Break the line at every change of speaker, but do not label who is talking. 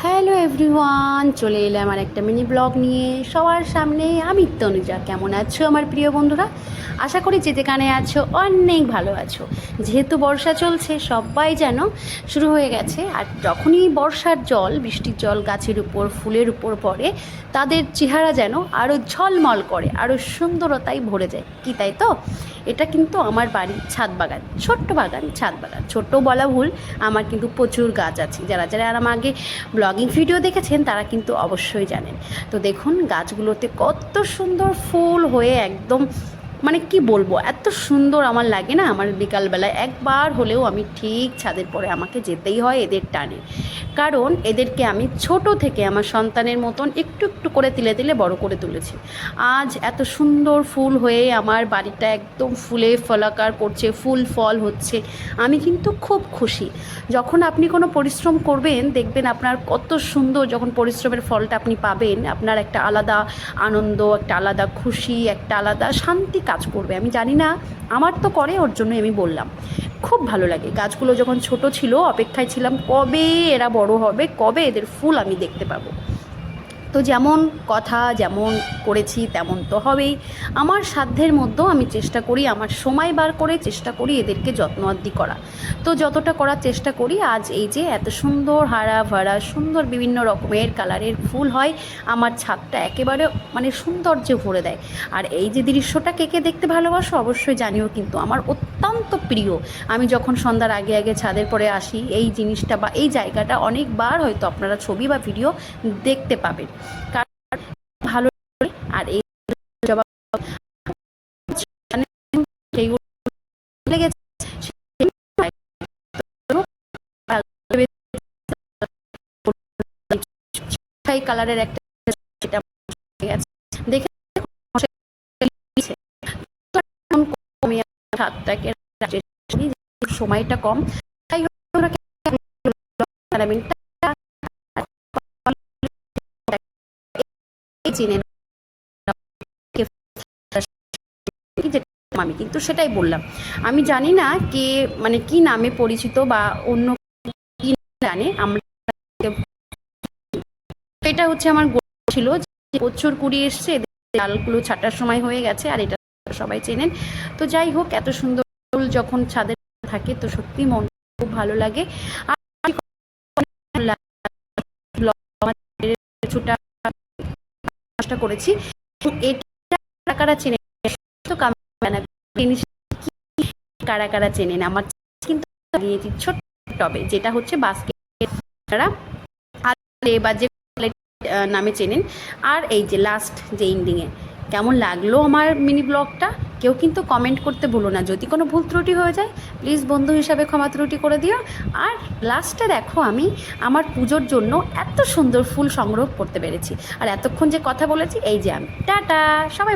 Hello everyone, চলে এলাম আর একটা মিনি ব্লগ নিয়ে সবার সামনে। আমি তনুজা। কেমন আছো আমার প্রিয় বন্ধুরা? আশা করি যে যেখানে আছো অনেক ভালো আছো। যেহেতু বর্ষা চলছে, সবাই যেন শুরু হয়ে গেছে। আর যখনই বর্ষার জল, বৃষ্টির জল গাছের উপর, ফুলের উপর পড়ে, তাদের চেহারা যেন আরও ঝলমল করে, আরও সুন্দরতায় ভরে যায়। কি তাই তো? এটা কিন্তু আমার বাড়ির ছাদ বাগান, ছোট্ট বাগান, ছাদ বাগান। ছোট্ট বলা ভুল, আমার কিন্তু প্রচুর গাছ আছে। যারা যারা আমার আগে ব্লগিং ভিডিও দেখেছেন তারা কিন্তু অবশ্যই জানেন। তো দেখুন গাছগুলোতে কত সুন্দর ফুল হয়ে একদম, মানে কি বলবো, এত সুন্দর আমার লাগে না। আমার বিকালবেলায় একবার হলেও আমি ঠিক ছাদের পরে আমাকে যেতেই হয় এদের টানে। কারণ এদেরকে আমি ছোট থেকে আমার সন্তানের মতন একটু একটু করে তিলে তিলে বড় করে তুলেছি। আজ এত সুন্দর ফুল হয়ে আমার বাড়িটা একদম ফুলে ফলাকার করছে, ফুল ফল হচ্ছে। আমি কিন্তু খুব খুশি। যখন আপনি কোনো পরিশ্রম করবেন, দেখবেন আপনার কত সুন্দর, যখন পরিশ্রমের ফলটা আপনি পাবেন, আপনার একটা আলাদা আনন্দ, একটা আলাদা খুশি, একটা আলাদা শান্তি কাজ করবে। আমি জানি না, আমার তো করে, ওর জন্য আমি বললাম। খুব ভালো লাগে। গাছগুলো যখন ছোট ছিল অপেক্ষায় ছিলাম কবে এরা বড় হবে, কবে এদের ফুল আমি দেখতে পাবো। তো যেমন কথা, যেমন করেছি তেমন তো হবেই। আমার সাধ্যের মধ্যেও আমি চেষ্টা করি, আমার সময় বার করে চেষ্টা করি এদেরকে যত্নআত্তি করা। তো যতটা করার চেষ্টা করি, আজ এই যে এত সুন্দর হারা ভরা সুন্দর বিভিন্ন রকমের কালারের ফুল হয়, আমার ছাদটা একেবারে মানে সৌন্দর্যে ভরে দেয়। আর এই যে দৃশ্যটা কে কে দেখতে ভালোবাসো অবশ্যই জানিও, কিন্তু আমার অত্যন্ত প্রিয়। আমি যখন সন্ধ্যার আগে আগে ছাদের পরে আসি, এই জিনিসটা বা এই জায়গাটা অনেকবার হয়তো আপনারা ছবি বা ভিডিও দেখতে পাবেন। কারণ ভালো লাগে। আর এই জবা সেইগুলো লেগেছে সেই কালারের একটা, সেটা গেছে দেখে আমি ছাদটাকে সময়টা কম, তাই চিনে আমি কিন্তু সেটাই বললাম। আমি জানি না কে মানে কি নামে পরিচিত বা অন্য কি জানে। আমরা, এটা হচ্ছে আমার ছিল যে প্রচুর কুড়ি এসছে, ডালগুলো ছাটার সময় হয়ে গেছে, আর এটা সবাই চেনেন। তো যাই হোক, এত সুন্দর ফুল যখন ছাদে থাকে তো সত্যি মন খুব ভালো লাগে। আর কিছুটা চেষ্টা করেছি। এটা কারা চেনে তো কারা কারা চেনেন আমার, কিন্তু লাগিয়েছি ছোট্ট টবে, যেটা হচ্ছে বাস্কেট বা যে নামে চেনেন। আর এই যে লাস্ট যে এন্ডিংয়ে কেমন লাগলো আমার মিনি ব্লগটা, কেউ কিন্তু কমেন্ট করতে ভুলো না। যদি কোনো ভুল ত্রুটি হয়ে যায় প্লিজ বন্ধু হিসাবে ক্ষমা ত্রুটি করে দিও। আর লাস্টে দেখো আমি আমার পুজোর জন্য এত সুন্দর ফুল সংগ্রহ করতে পেরেছি। আর এতক্ষণ যে কথা বলেছি, এই যে আমি টাটা সবাই।